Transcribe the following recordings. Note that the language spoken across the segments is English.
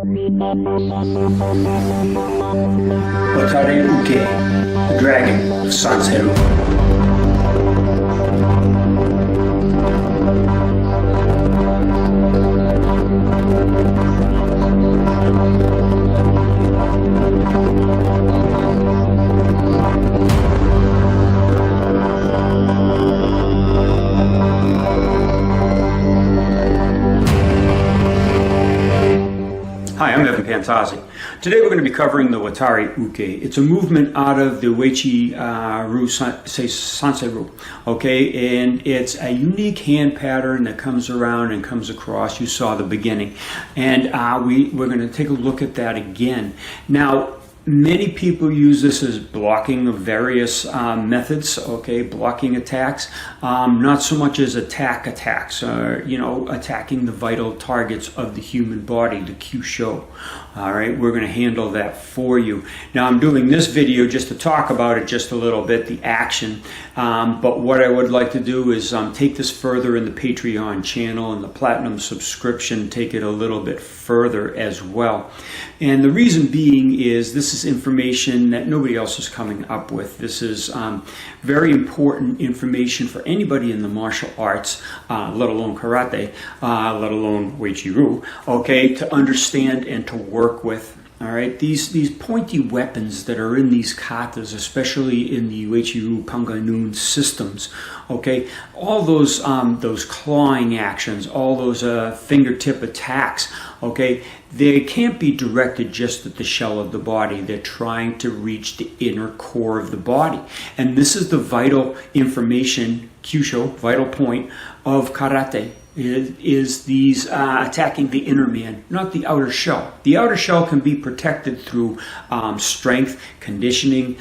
Watari Uke, the dragon of Sanseru. Hi, I'm Pantazi. Today we're going to be covering the Watari Uke. It's a movement out of the Uechi-Ryu Sanseru, okay? And it's a unique hand pattern that comes around and comes across. You saw the beginning. And we're going to take a look at that again. Now, many people use this as blocking of various methods, okay, blocking attacks, not so much as attacks, attacking the vital targets of the human body, the Kyusho. All right, we're going to handle that for you. Now, I'm doing this video just to talk about it just a little bit, the action, but what I would like to do is take this further in the Patreon channel and the Platinum subscription, take it a little bit further as well. And the reason being is this is information that nobody else is coming up with. This is very important information for anybody in the martial arts, let alone karate, let alone Uechi-Ryu, okay, to understand and to work with. All right, these pointy weapons that are in these katas, especially in the Uechi-Ryu Panganun systems, okay, all those clawing actions, all those fingertip attacks, okay, they can't be directed just at the shell of the body. They're trying to reach the inner core of the body, and this is the vital information, Kyusho, vital point of karate. Is these attacking the inner man, not the outer shell. The outer shell can be protected through strength, conditioning,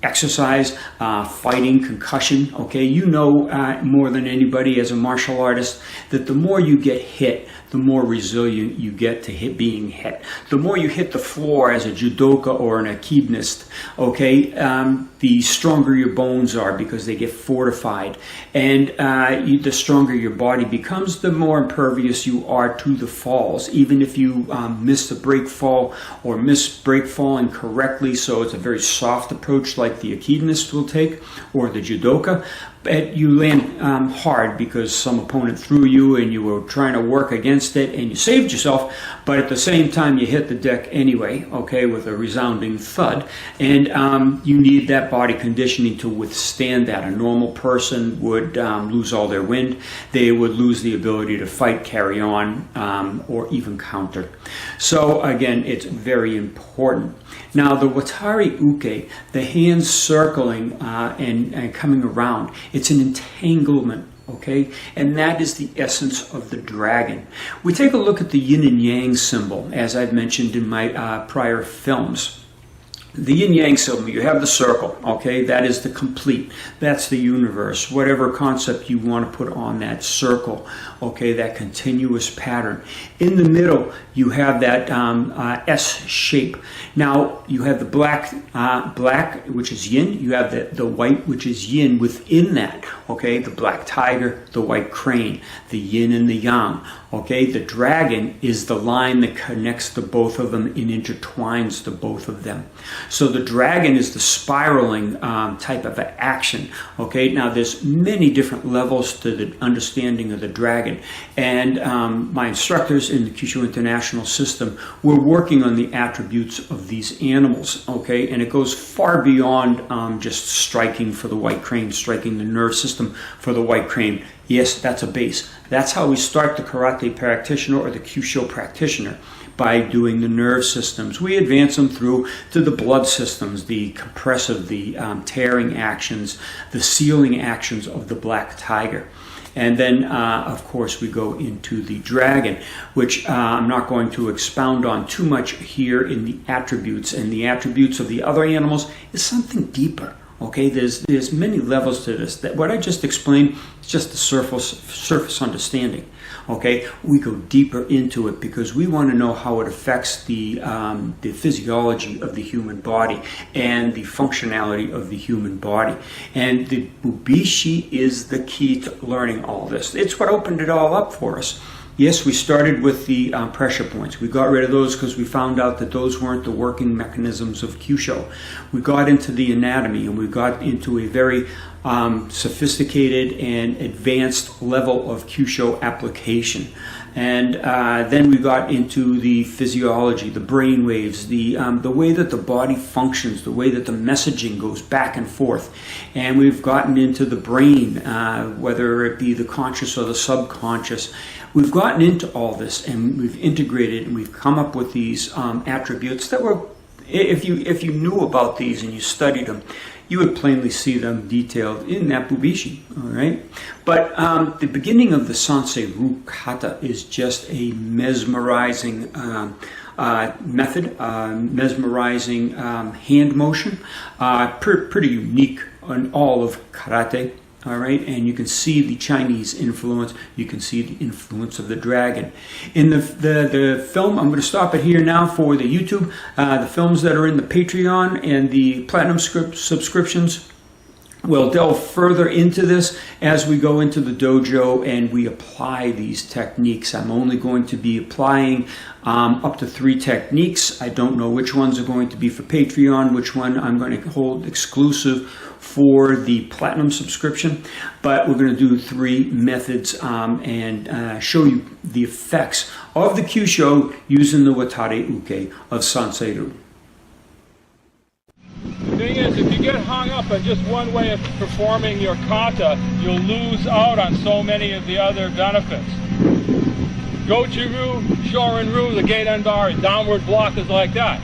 exercise, fighting, concussion. Okay, you know more than anybody as a martial artist that the more you get hit, the more resilient you get to being hit. The more you hit the floor as a judoka or an aikidnist, okay, the stronger your bones are because they get fortified. And the stronger your body becomes, the more impervious you are to the falls. Even if you miss the break fall or miss break falling correctly, so it's a very soft approach like the aikidnist will take or the judoka, but you land hard because some opponent threw you and you were trying to work against it and you saved yourself, but at the same time you hit the deck anyway, okay, with a resounding thud, and you need that body conditioning to withstand that. A normal person would lose all their wind. They would lose the ability to fight, carry on, or even counter. So again, it's very important. Now the Watari Uke, the hands circling and coming around, it's an entanglement, okay? And that is the essence of the dragon. We take a look at the yin and yang symbol, as I've mentioned in my prior films. The yin-yang symbol, you have the circle, okay? That is the complete. That's the universe. Whatever concept you want to put on that circle, okay? That continuous pattern. In the middle, you have that S shape. Now, you have the black, which is yin. You have the white, which is yin within that, okay? The black tiger, the white crane, the yin and the yang, okay? The dragon is the line that connects the both of them and intertwines the both of them. So the dragon is the spiraling type of action, okay? Now there's many different levels to the understanding of the dragon, and my instructors in the Kyusho International System were working on the attributes of these animals, okay? And it goes far beyond just striking for the white crane, striking the nerve system for the white crane. Yes, that's a base. That's how we start the karate practitioner or the Kyusho practitioner, by doing the nerve systems. We advance them through to the blood systems, the compressive, the tearing actions, the sealing actions of the black tiger. And then, of course, we go into the dragon, which I'm not going to expound on too much here in the attributes. And the attributes of the other animals is something deeper. Okay, there's many levels to this. That what I just explained is just the surface understanding. Okay, we go deeper into it because we want to know how it affects the physiology of the human body and the functionality of the human body. And the Bubishi is the key to learning all this. It's what opened it all up for us. Yes, we started with the pressure points. We got rid of those because we found out that those weren't the working mechanisms of Kyusho. We got into the anatomy, and we got into a very sophisticated and advanced level of Kyusho application. And then we got into the physiology, the brain waves, the way that the body functions, the way that the messaging goes back and forth. And we've gotten into the brain, whether it be the conscious or the subconscious. We've gotten into all this, and we've integrated, and we've come up with these attributes that were, if you knew about these and you studied them, you would plainly see them detailed in that Bubishi, all right? But the beginning of the Sansei-Ryu Kata is just a mesmerizing method, mesmerizing hand motion, pretty unique in all of karate. All right, and you can see the Chinese influence. You can see the influence of the dragon. In the film, I'm going to stop it here now for the YouTube. The films that are in the Patreon and the Platinum subscriptions will delve further into this as we go into the dojo and we apply these techniques. I'm only going to be applying up to 3 techniques. I don't know which ones are going to be for Patreon, which one I'm going to hold exclusive for the Platinum subscription, but we're going to do 3 methods and show you the effects of the Kyusho using the Watari Uke of Sansei-Ryu. The thing is, if you get hung up on just one way of performing your kata, you'll lose out on so many of the other benefits. Gochi-Ryu, Shorin-Ryu, the Geiden bar, downward block is like that.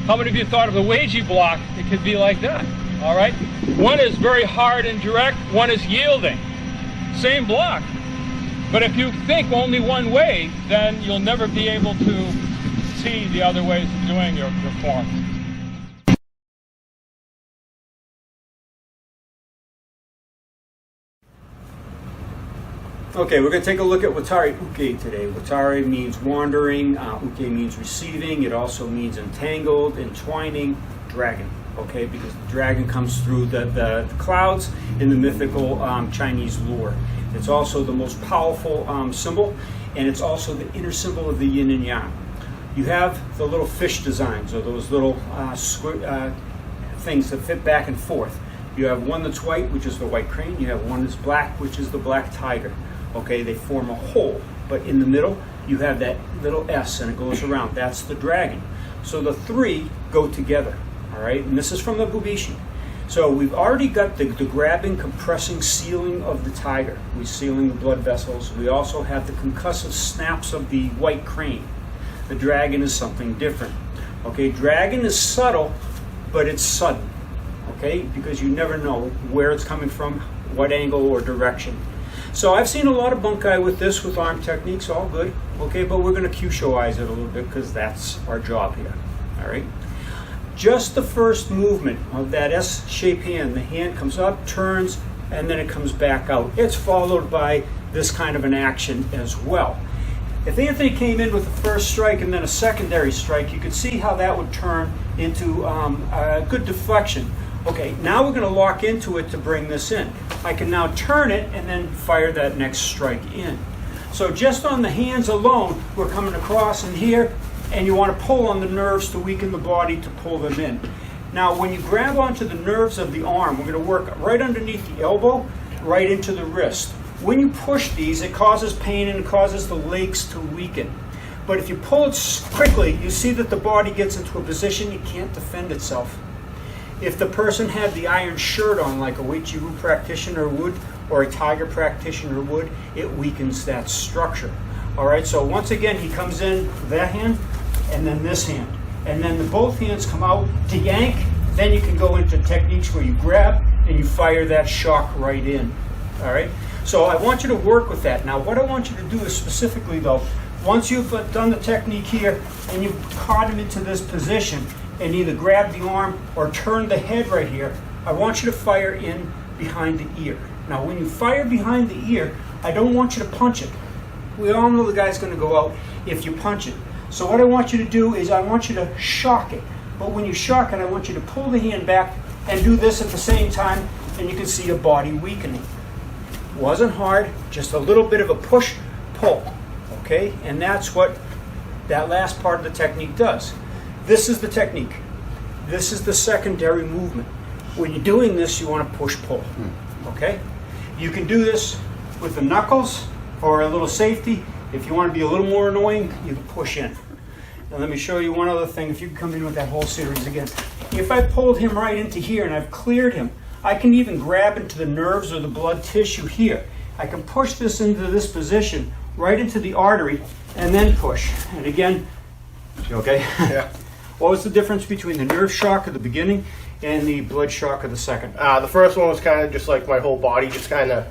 How many of you thought of the Uechi block? It could be like that. All right? One is very hard and direct, one is yielding. Same block. But if you think only one way, then you'll never be able to see the other ways of doing your form. Okay, we're going to take a look at Watari Uke today. Watari means wandering, Uke means receiving, it also means entangled, entwining, dragon. Okay, because the dragon comes through the clouds in the mythical Chinese lore. It's also the most powerful symbol, and it's also the inner symbol of the yin and yang. You have the little fish designs, or those little things that fit back and forth. You have one that's white, which is the white crane. You have one that's black, which is the black tiger. Okay, they form a whole, but in the middle, you have that little S, and it goes around. That's the dragon. So the 3 go together. All right, and this is from the Bubishi. So we've already got the grabbing, compressing, sealing of the tiger. We're sealing the blood vessels. We also have the concussive snaps of the white crane. The dragon is something different. Okay, dragon is subtle, but it's sudden. Okay, because you never know where it's coming from, what angle or direction. So I've seen a lot of Bunkai with this, with arm techniques, all good. Okay, but we're going to Kyushoize it a little bit because that's our job here. All right. Just the first movement of that S-shaped hand, the hand comes up, turns, and then it comes back out. It's followed by this kind of an action as well. If Anthony came in with a first strike and then a secondary strike, you could see how that would turn into a good deflection. Okay, now we're going to lock into it to bring this in. I can now turn it and then fire that next strike in. So just on the hands alone, we're coming across in here, and you want to pull on the nerves to weaken the body to pull them in. Now, when you grab onto the nerves of the arm, we're going to work right underneath the elbow, right into the wrist. When you push these, it causes pain and it causes the legs to weaken. But if you pull it quickly, you see that the body gets into a position it can't defend itself. If the person had the iron shirt on, like a Uechi-Ryu practitioner would, or a tiger practitioner would, it weakens that structure. All right, so once again, he comes in that hand, and then this hand. And then both hands come out to yank. Then you can go into techniques where you grab and you fire that shock right in. All right, so I want you to work with that. Now, what I want you to do is specifically, though, once you've done the technique here and you've caught him into this position and either grab the arm or turn the head right here, I want you to fire in behind the ear. Now, when you fire behind the ear, I don't want you to punch it. We all know the guy's going to go out if you punch it. So what I want you to do is I want you to shock it. But when you shock it, I want you to pull the hand back and do this at the same time, and you can see your body weakening. Wasn't hard, just a little bit of a push, pull. okay? And that's what that last part of the technique does. This is the technique. This is the secondary movement. When you're doing this, you want to push-pull, okay? You can do this with the knuckles or a little safety. If you want to be a little more annoying, you can push in. Now let me show you one other thing. If you can come in with that whole series again. If I pulled him right into here and I've cleared him, I can even grab into the nerves or the blood tissue here. I can push this into this position, right into the artery, and then push. And again, okay? Yeah. What was the difference between the nerve shock at the beginning and the blood shock of the second? The first one was kind of just like my whole body just kind of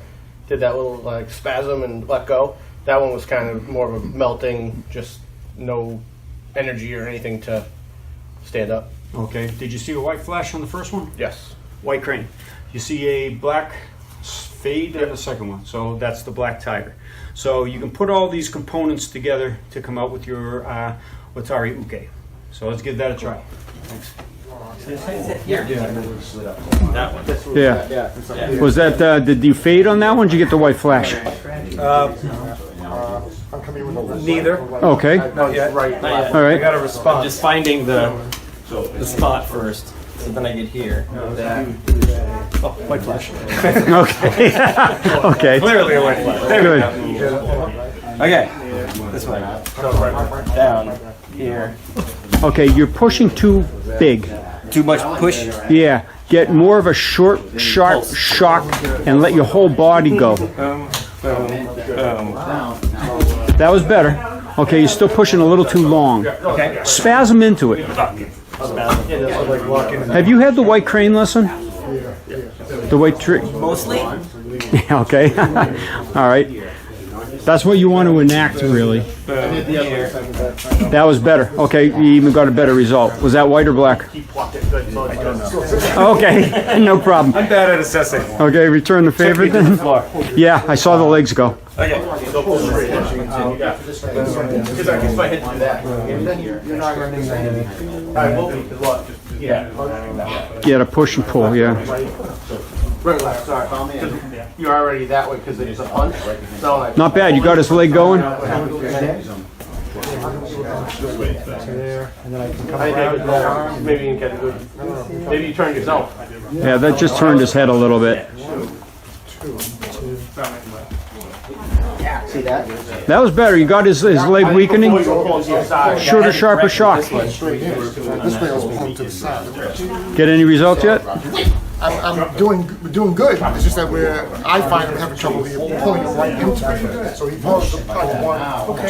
did that little like spasm and let go. That one was kind of more of a melting, just no energy or anything to stand up. Okay. Did you see a white flash on the first one? Yes. White crane. You see a black fade on the second one. So that's the black tiger. So you can put all these components together to come out with your Watari Uke. So let's give that a try. Thanks. Yeah. Was that, did you fade on that one? Did you get the white flash? Neither. Okay. Not yet. All right. I got a response. Just finding the spot first. So then I get here. Oh, white flash. Okay. Okay. Clearly a white flash. Good. Okay. This way. Down. Here. Okay, you're pushing too big. Too much push. Yeah. Get more of a short, sharp shock and let your whole body go. That was better. Okay, you're still pushing a little too long. Okay. Spasm into it. Have you had the white crane lesson? The white tree? Mostly. Okay. All right. That's what you want to enact, really. That was better. Okay, you even got a better result. Was that white or black? Okay, no problem. I'm bad at assessing. Okay, return the favor then. Yeah, I saw the legs go. Okay. Yeah, to push and pull, yeah. Right, left, sorry. You're already that way because it's a punch. So like, Not bad, you got his leg going? maybe you can get a good. Maybe you turn yourself. Yeah, that just turned his head a little bit. See that? That was better, you got his leg weakening? Shorter, sharper shock. This way I was pulling to the side. Get any results yet? I'm doing good. It's just that I find I'm having trouble pulling him right into it. So he pulls the punch one,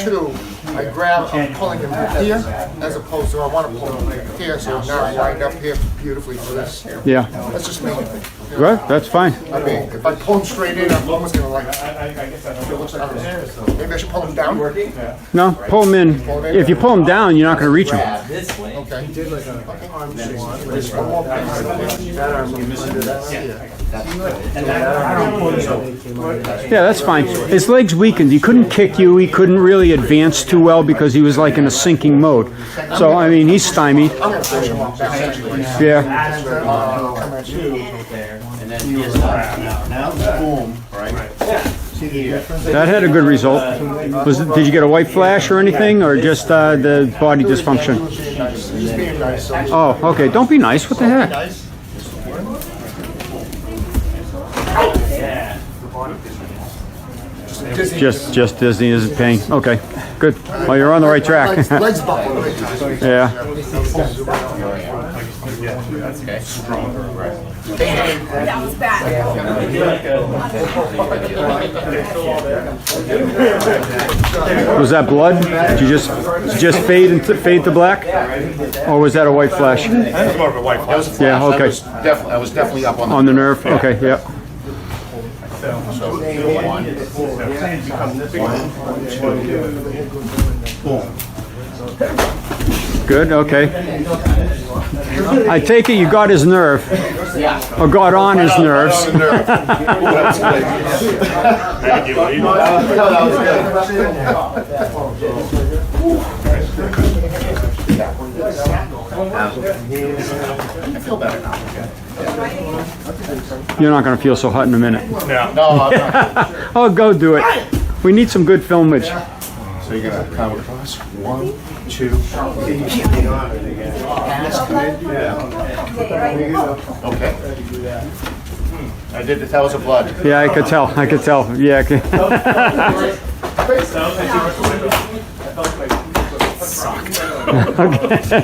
two. I grab, I'm pulling him here as opposed to I want to pull him here. So now I wind up here beautifully for this. Yeah. That's just me. Good, that's fine. I mean, if I pull him straight in, I'm almost gonna like. Maybe I should pull him down. No, pull him in. If you pull him down, you're not going to reach him. Okay. Yeah, that's fine. His legs weakened. He couldn't kick you. He couldn't really advance too well because he was like in a sinking mode. So, I mean, he's stymied. I'm gonna push him off back. Yeah. That had a good result. Did you get a white flash or anything, or just the body dysfunction? Oh, okay. Don't be nice. What the heck? Just Disney isn't paying. Okay, good. Well, you're on the right track. Legs buckle. Yeah. That was bad. Was that blood? Did you just fade to black, or was that a white flash? That was more of a white flash. Yeah. Okay. I was definitely up On the nerve. Okay. Yeah. Good, okay. I take it you got his nerve. Or got on his nerves. I feel better now. You're not going to feel so hot in a minute. Yeah. No, Oh, go do it. We need some good filmage. So you're gonna come across. 1, 2, 3. Pass, come in. Okay. I did. That was a blood. Yeah, I could tell. I could tell. Yeah. Okay.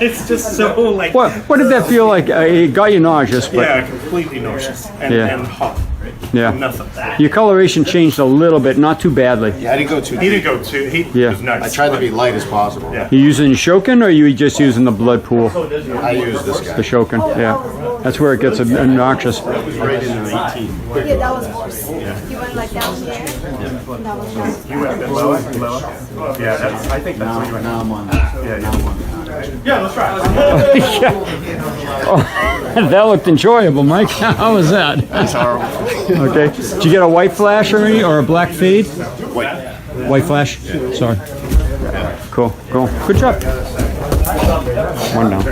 It's just so like What did that feel like? It got you nauseous, but yeah, completely nauseous and, Yeah. and hot. yeah. Nothing. Your coloration changed a little bit, not too badly. Yeah, I didn't go too He deep. didn't go too. He Yeah. was nuts. I tried to be light as possible. Yeah. You using Shokin, or are you just using the blood pool? I used this guy. The Shokin, yeah. That's where it gets obnoxious. Right into the 18. Yeah, that was worse. You went like down here. That was worse. You went a bit lower. Yeah, that's, I think that's what you went. Now I'm on. Yeah, let's try. That looked enjoyable, Mike. How was that? That's horrible. Okay. Did you get a white flash or any, or a black fade? Wait. White flash? Sorry. Cool, cool. Good job. One down.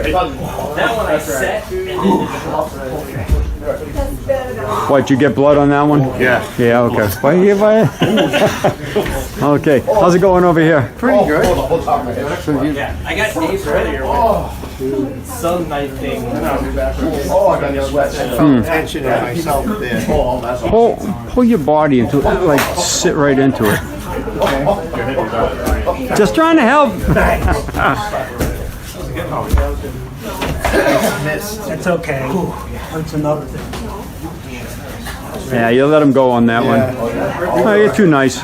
What, did you get blood on that one? Yeah. Yeah, okay. Okay, how's it going over here? Pretty good. I got Dave's earlier. Some night thing. Oh, I got sweat. I felt tension in myself there. Oh, that's all. Pull your body into it, like sit right into it. Just trying to help. It's okay. That's another thing. Yeah, you let him go on that one. Oh, you're too nice.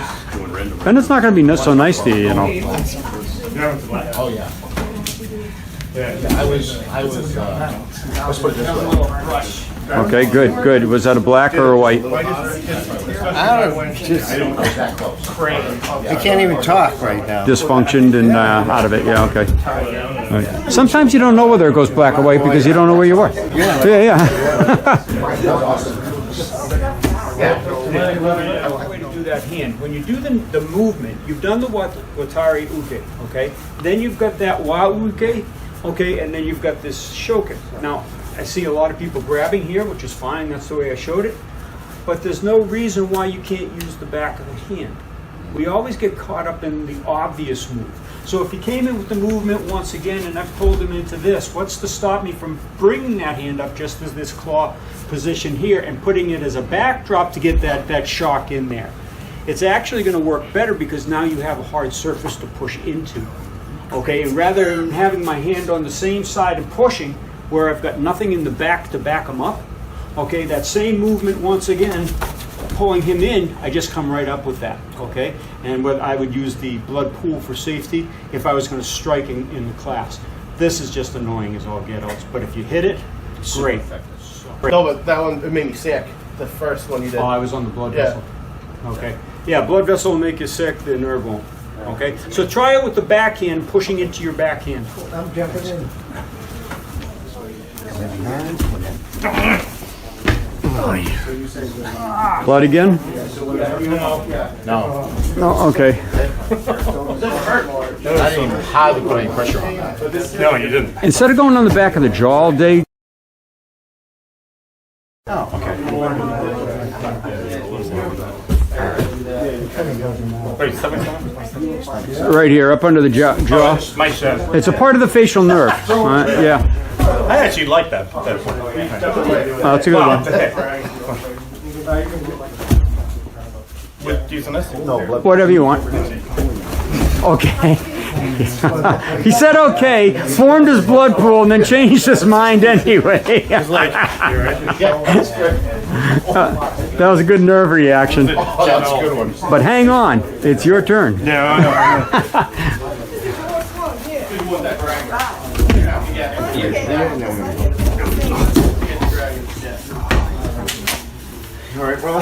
And it's not going to be so nice to you, you know. Oh, yeah. Let's put it this way. Okay, good, good. Was that a black or a white? I don't just, I can't even talk right now. Dysfunctioned and out of it. Yeah, okay. Right. Sometimes you don't know whether it goes black or white because you don't know where you were. Yeah, yeah. Way to do that hand. When you do the movement, you've done the Watari Uke, okay? Then you've got that Wa Uke, okay, and then you've got this Shokin. Now, I see a lot of people grabbing here, which is fine, that's the way I showed it. But there's no reason why you can't use the back of the hand. We always get caught up in the obvious move. So if he came in with the movement once again and I've pulled him into this, what's to stop me from bringing that hand up just as this claw position here and putting it as a backdrop to get that shock in there? It's actually going to work better because now you have a hard surface to push into. Okay, and rather than having my hand on the same side and pushing, where I've got nothing in the back to back him up, okay, that same movement once again, pulling him in, I just come right up with that, okay? And what I would use the blood pool for safety if I was going to strike in the class. This is just annoying as all get outs, but if you hit it, great. No, but that one, it made me sick. The first one you did. Oh, I was on the blood Yeah. vessel. Okay. Yeah, blood vessel will make you sick, the nerve won't. Okay? So try it with the backhand, pushing into your backhand. I'm jumping in. Blood again? No. Oh, okay. I didn't even hardly put any pressure on that. No, you didn't. Instead of going on the back of the jaw all day, Wait, something? right here, up under the jaw. My chest. It's a part of the facial nerve. Yeah. I actually like that. Oh, that's a good one. With using this? No, blood. Whatever you want. Okay. He said okay, formed his blood pool, and then changed his mind anyway. That was a good nerve reaction. Oh, that's a good one. But hang on, it's your turn. No. All right, well.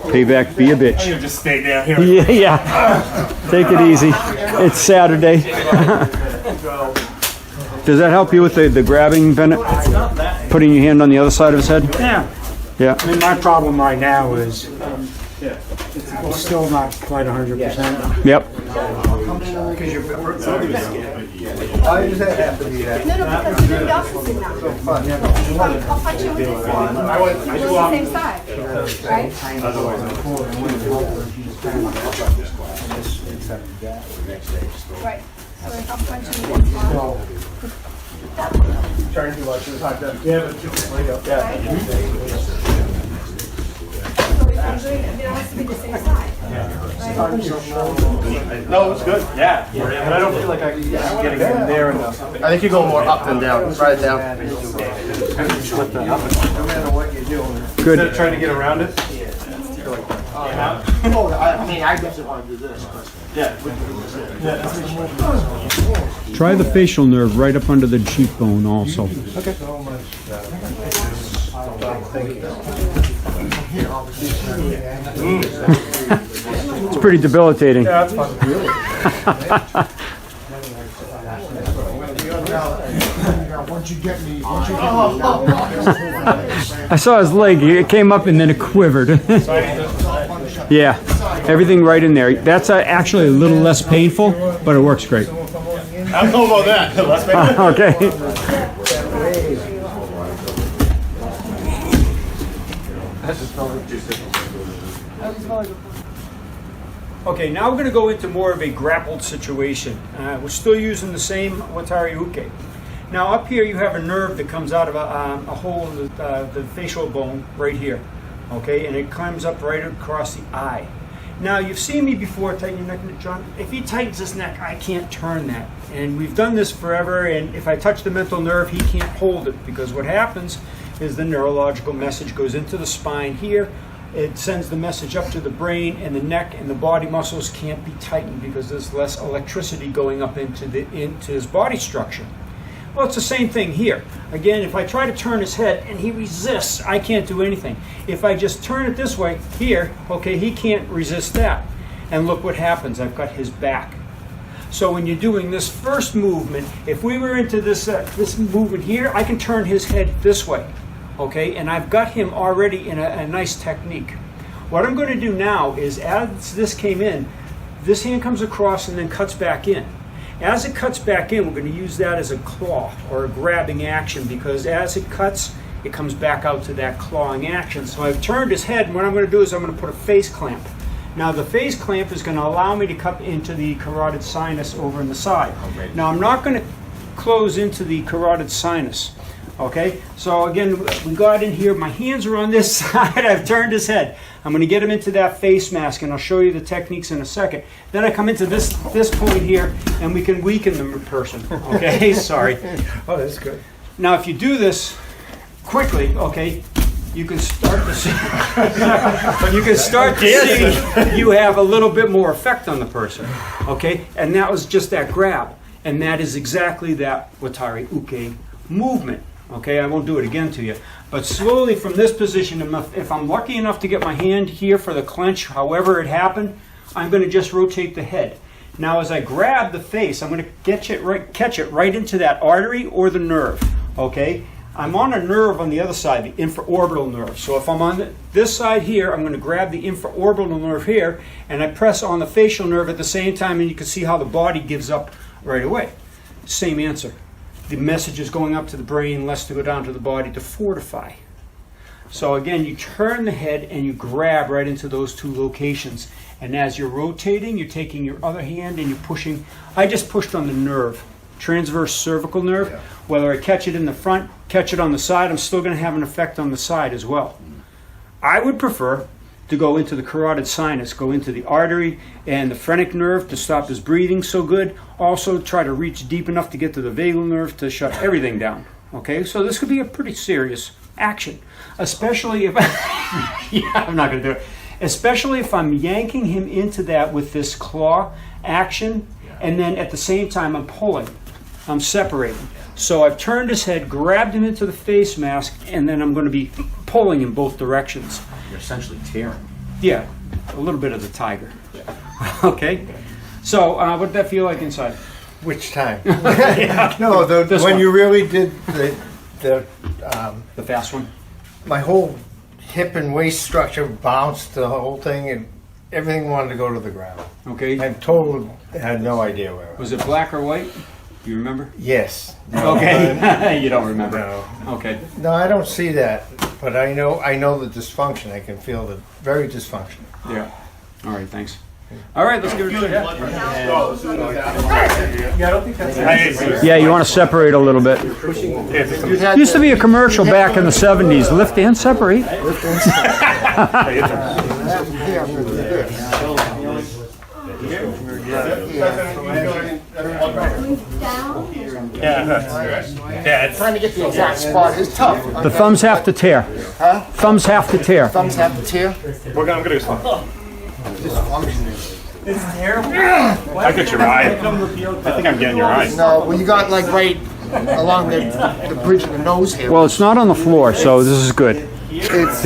Payback, be a bitch. You just stay down here. Yeah, yeah. Take it easy. It's Saturday. Does that help you with the grabbing, Bennett? Putting your hand on the other side of his head? Yeah. Yeah. I mean, my problem right now is it's still not quite 100%. Yep. Why does that have to be that? No, because you did the opposite now. I'll fight you with this. We're on the same side, right? Right. So if I'm punching this one, Trying to do like this. right? So if I'm doing it, it has to be the same side. Right? No, it's good. Yeah. But I don't feel like I'm getting in there enough. I think you go more up than down. Try it down. Good. Instead of trying to get around it. I mean, I guess I want to do this. Try the facial nerve right up under the cheekbone also. Okay. It's pretty debilitating. Yeah, that's fun. Once you get me, I saw his leg. It came up and then it quivered. Yeah, everything right in there. That's actually a little less painful, but it works great. I don't know about that. Let's make it. Okay. Okay, now we're going to go into more of a grappled situation. We're still using the same Watari Uke. Now up here you have a nerve that comes out of a hole in the facial bone right here. Okay, and it climbs up right across the eye. Now you've seen me before tighten your neck, John. If he tightens his neck, I can't turn that. And we've done this forever, and if I touch the mental nerve, he can't hold it, because what happens is the neurological message goes into the spine here. It sends the message up to the brain, and the neck and the body muscles can't be tightened because there's less electricity going up into his body structure. Well, it's the same thing here. Again, if I try to turn his head and he resists, I can't do anything. If I just turn it this way, here, okay, he can't resist that. And look what happens. I've got his back. So when you're doing this first movement, if we were into this movement here, I can turn his head this way. Okay, and I've got him already in a nice technique. What I'm going to do now is, as this came in, this hand comes across and then cuts back in. As it cuts back in, we're going to use that as a claw or a grabbing action, because as it cuts, it comes back out to that clawing action. So I've turned his head, and what I'm going to do is I'm going to put a face clamp. Now the face clamp is going to allow me to cut into the carotid sinus over in the side. Now I'm not going to close into the carotid sinus. Okay, so again, we got in here, my hands are on this side, I've turned his head. I'm going to get him into that face mask, and I'll show you the techniques in a second. Then I come into this point here, and we can weaken the person. Okay, sorry. Oh, that's good. Now if you do this quickly, okay, you can start to see, you have a little bit more effect on the person. Okay, and that was just that grab. And that is exactly that Watari Uke movement. Okay, I won't do it again to you. But slowly from this position, if I'm lucky enough to get my hand here for the clench, however it happened, I'm going to just rotate the head. Now as I grab the face, I'm going to catch it right into that artery or the nerve. Okay, I'm on a nerve on the other side, the infraorbital nerve. So if I'm on this side here, I'm going to grab the infraorbital nerve here, and I press on the facial nerve at the same time, and you can see how the body gives up right away. Same answer. The message is going up to the brain, less to go down to the body to fortify. So again, you turn the head and you grab right into those two locations. And as you're rotating, you're taking your other hand and you're pushing. I just pushed on the nerve, transverse cervical nerve. Yeah. Whether I catch it in the front, catch it on the side, I'm still going to have an effect on the side as well. I would prefer to go into the carotid sinus, go into the artery and the phrenic nerve to stop his breathing so good. Also try to reach deep enough to get to the vagal nerve to shut everything down. Okay, so this could be a pretty serious action, especially if I'm not going to do it. Especially if I'm yanking him into that with this claw action, and then at the same time I'm pulling, I'm separating. So I've turned his head, grabbed him into the face mask, and then I'm going to be pulling in both directions. You're essentially tearing. Yeah, a little bit of the tiger. Okay, so what did that feel like inside? Which time? Yeah. No, This when one. you really did the fast one. My whole hip and waist structure bounced, the whole thing, and everything wanted to go to the ground. Okay. I totally had no idea where. Was it black or white? Do you remember? Yes. Okay. You don't remember. No. Okay. No, I don't see that, but I know the dysfunction. I can feel the very dysfunction. Yeah. All right. Thanks. All right, let's give it a try. Yeah, I don't think that's. Yeah, you want to separate a little bit. Used to be a commercial back in the 70s. Lift and separate. Yeah, Trying to get the exact spot is tough. The thumbs have to tear. Huh? Thumbs have to tear. Thumbs have to tear. I'm gonna go slow. This is terrible. I get your eye. I think I'm getting your eye. No, well, you got like right along the bridge of the nose here. Well, it's not on the floor, so this is good. It's,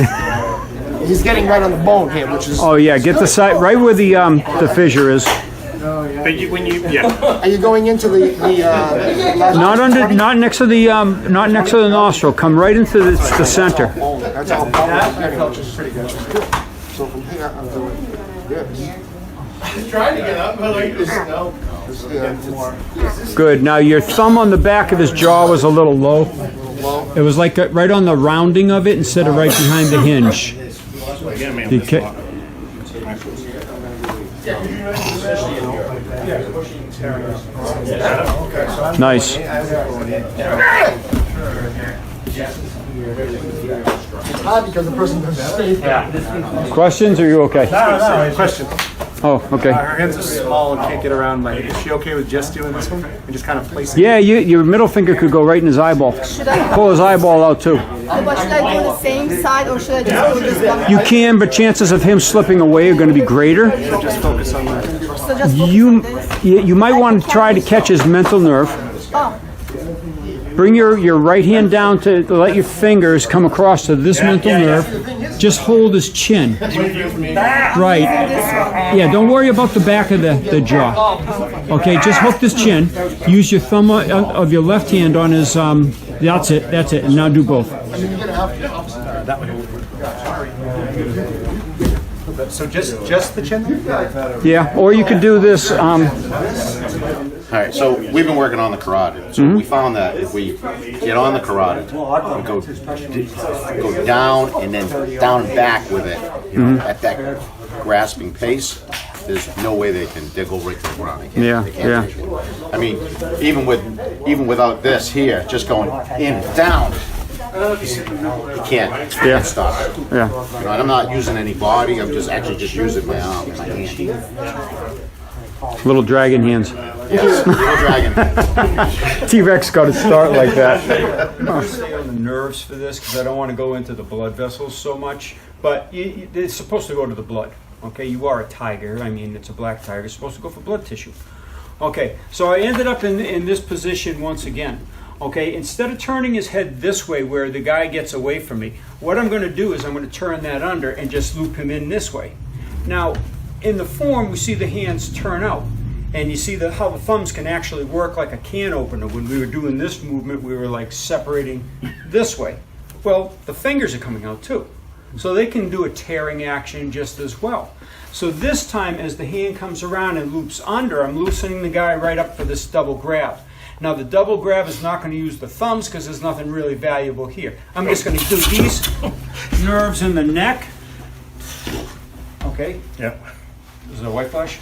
he's getting right on the bone here, which is. Oh yeah, get the side right where the fissure is. But yeah. Are you going into the Not under, not next to the nostril. Come right into the center. That's all bone. Pretty good. So from here, I'm doing this. He's trying to get up, but like this, no. Good. Now your thumb on the back of his jaw was a little low. It was like right on the rounding of it instead of right behind the hinge. You nice. It's hard because the person doesn't see. Questions? Or are you okay? No, question. Oh, okay. Her hands are small and can't get around. Like, is she okay with just doing this one and just kind of placing? Yeah, your middle finger could go right in his eyeball. Pull his eyeball out too. But should I do the same side or should I just do this one? You can, but chances of him slipping away are going to be greater. So just focus on that. So just focus on this? You might want to try to catch his mental nerve. Oh, Bring your right hand down to let your fingers come across to this mental nerve. Just hold his chin. Right. Yeah, don't worry about the back of the jaw. Okay, just hook this chin. Use your thumb of your left hand on his, that's it, and now do both. So just the chin? Yeah, or you could do this, All right, so we've been working on the carotid. So we found that if we get on the carotid, we go down and then down and back with it, you know, at that grasping pace, there's no way they'll go right to the ground. They can't take it. I mean, even without this here, just going in and down, you can't stop it. yeah. You know, and I'm not using any body. I'm just using my arm and my hand. Little dragon hands. Yes, little dragon. T-Rex got to start like that. I'm stay on the nerves for this because I don't want to go into the blood vessels so much. But it's supposed to go to the blood. Okay, you are a tiger. I mean, it's a black tiger. It's supposed to go for blood tissue. Okay, so I ended up in this position once again. Okay, instead of turning his head this way where the guy gets away from me, what I'm going to do is I'm going to turn that under and just loop him in this way. Now, in the form, we see the hands turn out. And you see how the thumbs can actually work like a can opener. When we were doing this movement, we were like separating this way. Well, the fingers are coming out too. So they can do a tearing action just as well. So this time, as the hand comes around and loops under, I'm loosening the guy right up for this double grab. Now the double grab is not going to use the thumbs because there's nothing really valuable here. I'm just going to do these nerves in the neck. Okay? Yep. Is it a white flash?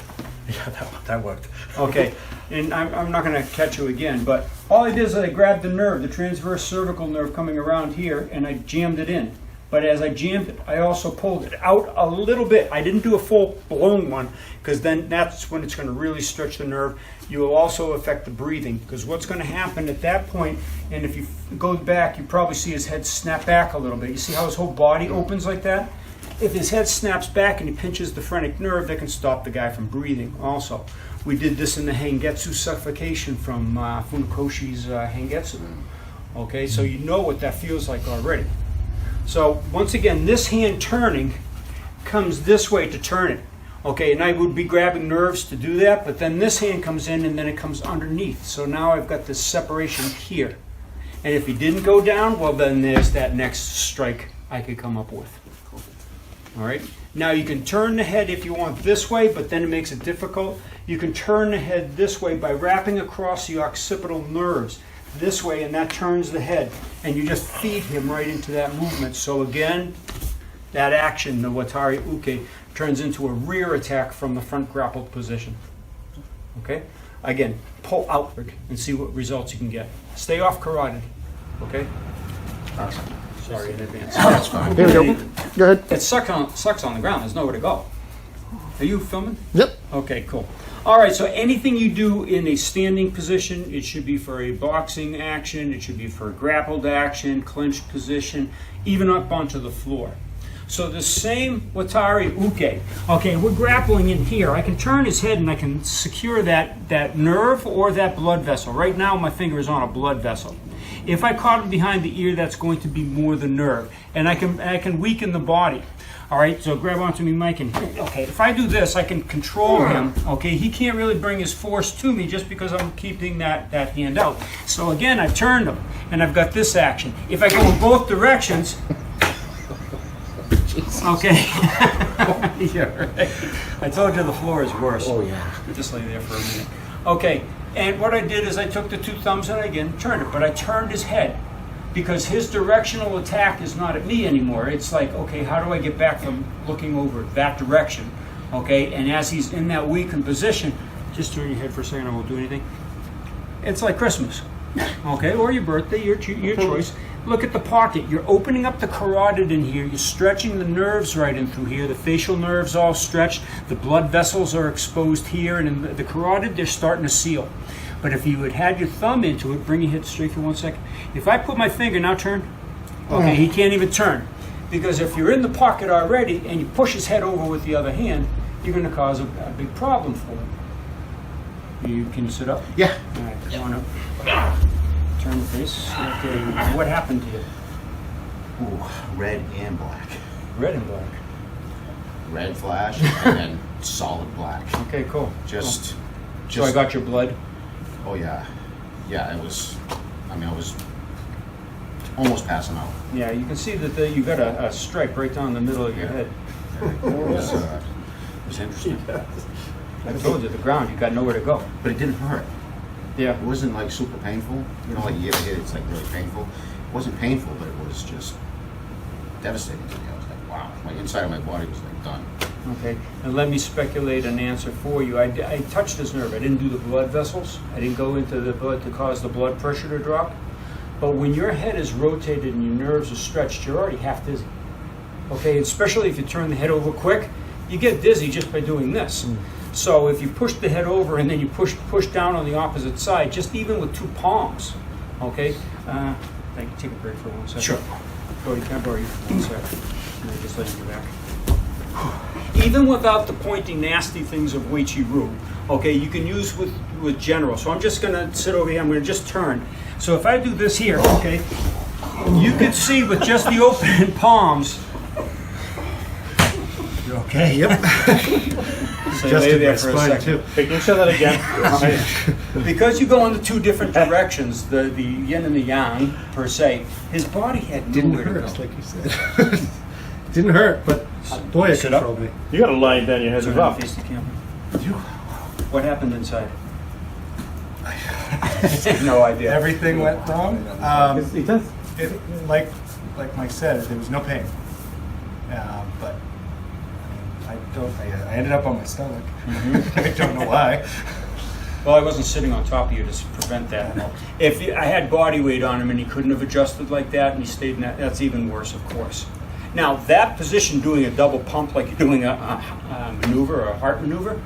Yeah, that worked. Okay, and I'm not going to catch you again, but all I did is I grabbed the nerve, the transverse cervical nerve coming around here, and I jammed it in. But as I jammed it, I also pulled it out a little bit. I didn't do a full-blown one, because then that's when it's going to really stretch the nerve. You will also affect the breathing, because what's going to happen at that point, and if you go back, you probably see his head snap back a little bit. You see how his whole body opens like that? If his head snaps back and he pinches the phrenic nerve, that can stop the guy from breathing also. We did this in the Hengetsu suffocation from Funakoshi's Hengetsu. Okay, so you know what that feels like already. So once again, this hand turning comes this way to turn it. Okay, and I would be grabbing nerves to do that, but then this hand comes in and then it comes underneath. So now I've got this separation here. And if he didn't go down, well then there's that next strike I could come up with. All right. Now you can turn the head if you want this way, but then it makes it difficult. You can turn the head this way by wrapping across the occipital nerves this way, and that turns the head. And you just feed him right into that movement. So again, that action, the Watari Uke, turns into a rear attack from the front grappled position. Okay? Again, pull outward and see what results you can get. Stay off carotid. Okay? Sorry in advance. That's fine. Here we go. Go ahead. It sucks on the ground. There's nowhere to go. Are you filming? Yep. Okay, cool. All right, so anything you do in a standing position, it should be for a boxing action, it should be for a grappled action, clenched position, even up onto the floor. So the same Watari Uke. Okay, we're grappling in here. I can turn his head and I can secure that nerve or that blood vessel. Right now my finger is on a blood vessel. If I caught him behind the ear, that's going to be more the nerve. And I can weaken the body. All right, so grab onto me, Mike, and okay, if I do this, I can control him. Okay, he can't really bring his force to me just because I'm keeping that hand out. So again, I've turned him, and I've got this action. If I go in both directions, okay. Yeah, right. I told you the floor is worse. Oh yeah. Just lay there for a minute. Okay, and what I did is I took the two thumbs and I again turned it, but I turned his head. Because his directional attack is not at me anymore. It's like, okay, how do I get back from looking over that direction? Okay, and as he's in that weakened position, just turn your head for a second, I won't do anything. It's like Christmas, okay, or your birthday, your choice. Look at the pocket. You're opening up the carotid in here. You're stretching the nerves right in through here. The facial nerves all stretched. The blood vessels are exposed here, and in the carotid, they're starting to seal. But if you had your thumb into it, bring your head straight for 1 second. If I put my finger, now turn. Okay, he can't even turn. Because if you're in the pocket already and you push his head over with the other hand, you're going to cause a big problem for him. Can you sit up? Yeah. All right, come on up. Turn the face. Okay, what happened to you? Ooh, red and black. Red and black. Red flash and then solid black. Okay, cool. Just. So I got your blood? Oh yeah, yeah. I was almost passing out. Yeah, you can see that you got a stripe right down the middle of your head. It was interesting. I told you, the ground, you got nowhere to go. But it didn't hurt. Yeah. It wasn't like super painful. You know, like you ever hit it's like really painful. It wasn't painful, but it was just devastating to me. I was like, wow, my inside of my body was like done. Okay, and let me speculate an answer for you. I touched his nerve. I didn't do the blood vessels. I didn't go into the blood to cause the blood pressure to drop. But when your head is rotated and your nerves are stretched, you're already half dizzy. Okay, especially if you turn the head over quick, you get dizzy just by doing this. So if you push the head over and then you push down on the opposite side, just even with two palms, okay? Thank you. Take a break for 1 second. Sure. Brody, can I borrow you for 1 second? And then just lay on your back. Even without the pointy, nasty things of Uechi-Ryu, okay, you can use with general. So I'm just going to sit over here. I'm going to just turn. So if I do this here, okay, you can see with just the open palms. You okay? Yep. So lay there for a second. Hey, can you show that again? Because you go in the two different directions, the yin and the yang, per se, his body had nowhere to go. Like you said. Didn't hurt, but boy, it controlled me. You gotta lie down your head Turn up. and face the camera. What happened inside? No idea. Everything went wrong. He does. Like Mike said, there was no pain. But I ended up on my stomach. I don't know why. Well, I wasn't sitting on top of you to prevent that. If I had body weight on him and he couldn't have adjusted like that and he stayed in that, that's even worse, of course. Now, that position, doing a double pump like you're doing a maneuver or a heart maneuver,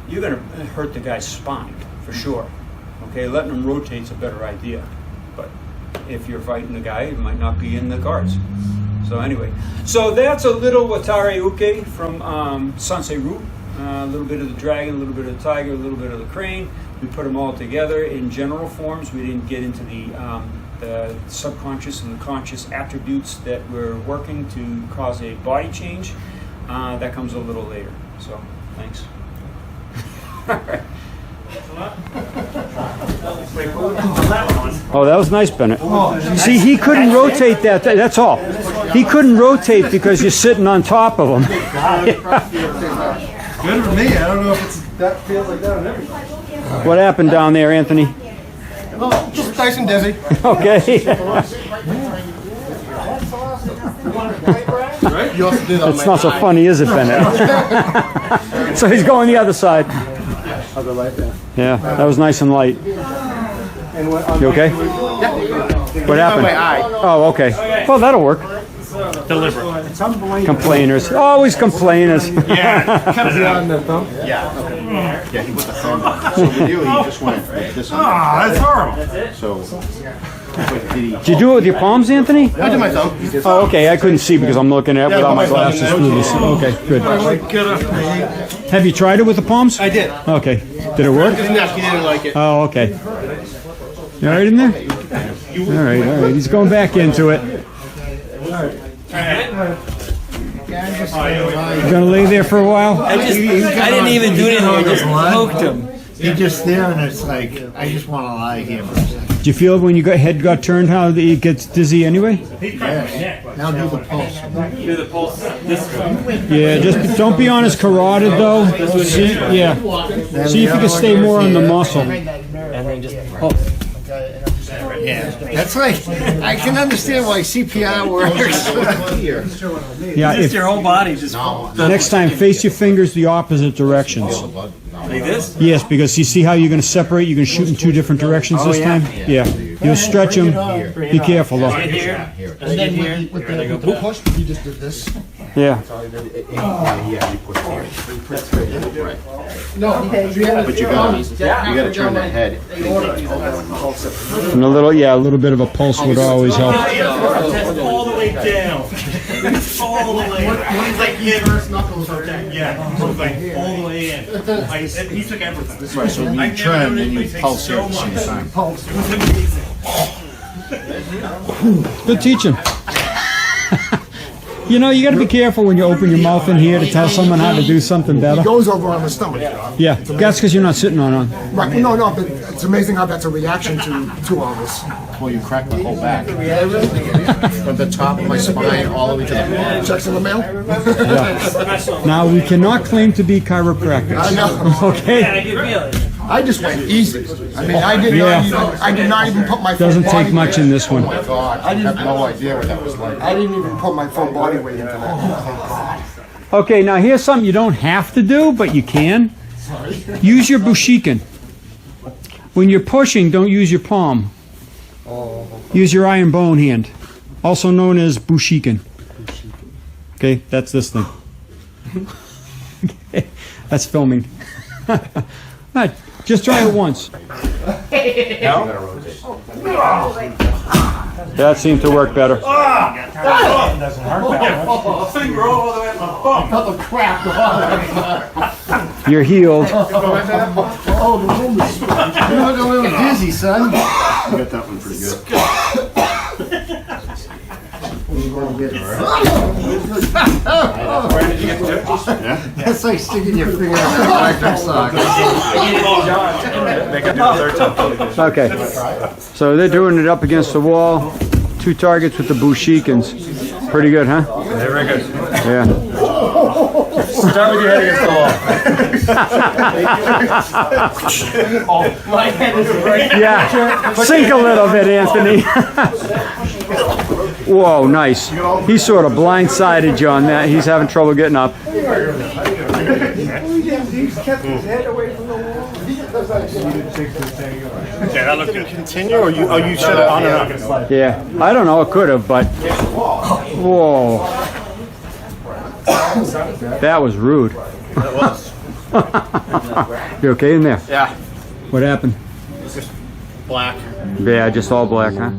you're going to hurt the guy's spine, for sure. Okay, letting him rotate is a better idea. But if you're fighting the guy, it might not be in the cards. So anyway, so that's a little Watari Uke from Sensei Ryu. A little bit of the dragon, a little bit of the tiger, a little bit of the crane. We put them all together in general forms. We didn't get into the subconscious and the conscious attributes that we're working to cause a body change. That comes a little later. So, thanks. Oh, that was nice, Bennett. See, he couldn't rotate that. That's all. He couldn't rotate because you're sitting on top of him. Good for me. I don't know if that feels like that on everything. What happened down there, Anthony? Well, just nice and dizzy. Okay. You also did on It's my not so eye. funny, is it, Bennett? So he's going the other side. Yeah, that was nice and light. You okay? What happened? My eye. Oh, okay. Well, that'll work. Complainers. Always complainers. Yeah, he put the thumb. So with you, he just went like this. That's horrible. So, Did you do it with your palms, Anthony? I did my thumb. Oh, okay. I couldn't see because I'm looking at it without my glasses through this. Okay, good. Have you tried it with the palms? I did. Okay. Did it work? No, he didn't like it. Oh, okay. You all right in there? All right, all right. He's going back into it. You gonna lay there for a while? I didn't even do anything. I just poked him. He's just there, and it's like I just want to lie here for a second. Did you feel when your head got turned how he gets dizzy anyway? Yes. Now do the pulse. Do the pulse this way. Yeah, just don't be on his carotid though. See, yeah. See if you can stay more on the muscle. And then just pulse. Yeah, that's like I can understand why CPR works. Yeah, if, Your whole body just next time face your fingers the opposite directions. like this. Yes, because you see how you're going to separate? You're going to shoot in two different directions this time? Yeah. You'll stretch them. Be careful though. Here, and then here. With the push, he just did this. Yeah. No, but you gotta turn that head. And a little, yeah, a little bit of a pulse would always help. All the way down. All the way. like his first knuckles are down. Yeah, so like all the way in. He took everything. Right, so you turn and you pulse here at the same time. Good teaching. You know, you got to be careful when you open your mouth in here to tell someone how to do something better. He goes over on the stomach. Yeah, that's because you're not sitting on it. Right, no, but it's amazing how that's a reaction to all this. Well, you crack my whole back. From the top of my spine all the way to the bottom. Checks in the mail? Now, we cannot claim to be chiropractors. I know. Okay? I just went easy. I mean, I did not even put my full Doesn't body take much weight. in this one. God, I have no idea what that was like. I didn't even put my full body weight into that. Okay, now here's something you don't have to do, but you can. Use your bushiken. When you're pushing, don't use your palm. Use your iron bone hand, also known as bushiken. Okay, that's this thing. Okay, that's filming. Alright, just try it once. That seemed to work better. Finger all the way up my thumb. You're healed. You look a little dizzy, son. You got that one pretty good. That's like sticking your finger in an electric socket. Okay, so they're doing it up against the wall. 2 targets with the bushikens. Pretty good, huh? Very good. Yeah. Start with your head against the wall. My head is right. Yeah, sink a little bit, Anthony. Whoa, nice. He sort of blindsided you on that. He's having trouble getting up. He's kept his head away from the wall. Okay, that looked good. Continue, or you set it on and off? Yeah, I don't know, it could have, but whoa. That was rude. That was. You okay in there? Yeah. What happened? Black. Yeah, just all black, huh?